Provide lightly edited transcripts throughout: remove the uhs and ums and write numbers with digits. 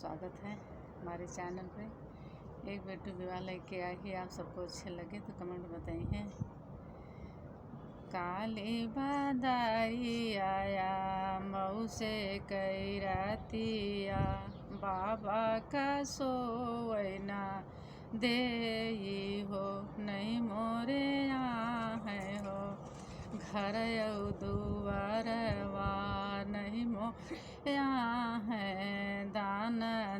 स्वागत है हमारे चैनल पे। एक वीडियो विवाह लेके आई है, आप सबको अच्छे लगे तो कमेंट बताइए। काली बादारी आया मऊ से कई रातिया, बाबा का सोवैना दे हो नहीं मोरे है हो, घर दुआरवा नहीं मोरे है, दान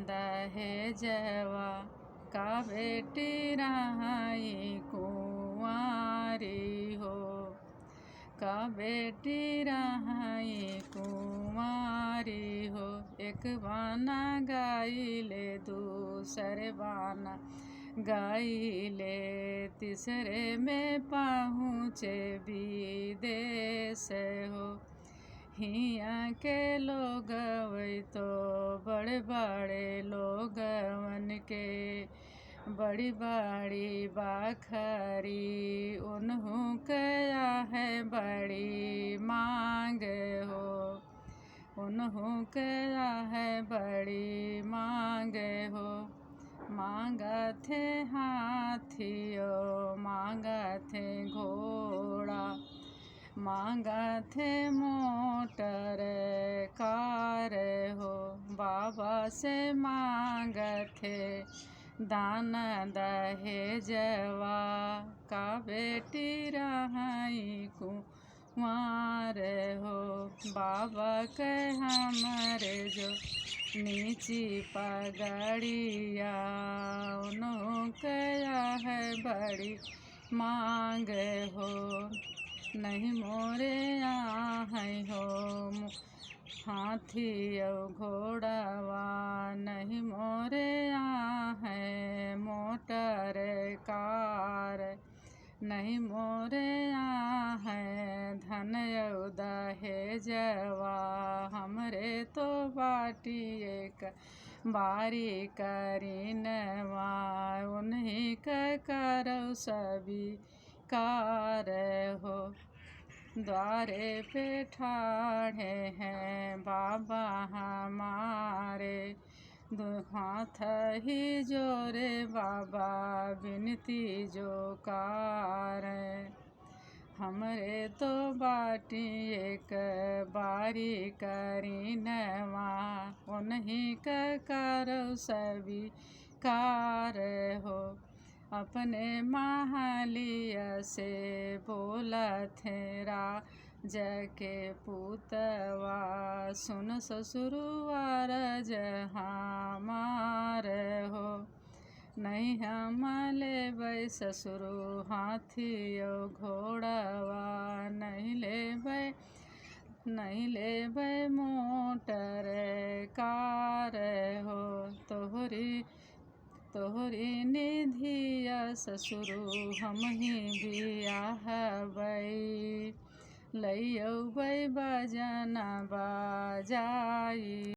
दहेजवा का बेटी रहाई कुंवारी हो, का बेटी रहाई कुंवारी हो। एक बाना गाई ले दूसरे बाना गाई ले, तीसरे में पहुँचे विदेश हो। हिया के लोग वही तो बड़े बड़े लोगवन के बड़ी बड़ी बाखरी, उन्हों क्या है बड़ी मांग हो, उन्हों क्या है बड़ी मांग हो। मांगा थे हाथियो मांगा थे घोड़ा, मांगा थे मोटर कार हो, बाबा से मांगा थे दान दहेजवा का बेटी रहाई कुंवार हो। बाबा के हमारे जो नीची पगड़िया, उन्हों क्या है बड़ी मांग हो, नहीं मोरे है हो हाथी घोड़वा, नहीं मोरे है मोटर कार, नहीं मोरे है धन दहेजवा। हमरे तो बाटी एक बारी करीनवा, उन्हीं का करो सभी कार हो। द्वारे पे ठाढ़े हैं बाबा हमारे, दो हाथ ही जोरे बाबा विनती जो कार। हमरे तो बाटी एक बारी करीनवा, उन्हीं का करो सभी कार हो। अपने महालिया से बोला थे राजा पूतवा, सुन ससुरवार हमार हो, नहीं हम लेबै ससुरु हाथियो घोड़वा, नहीं लेबै मोटर कार हो। तोहरी निधिया ससुरु हम ही बियाहबै, लइयबै बजना बाजाई।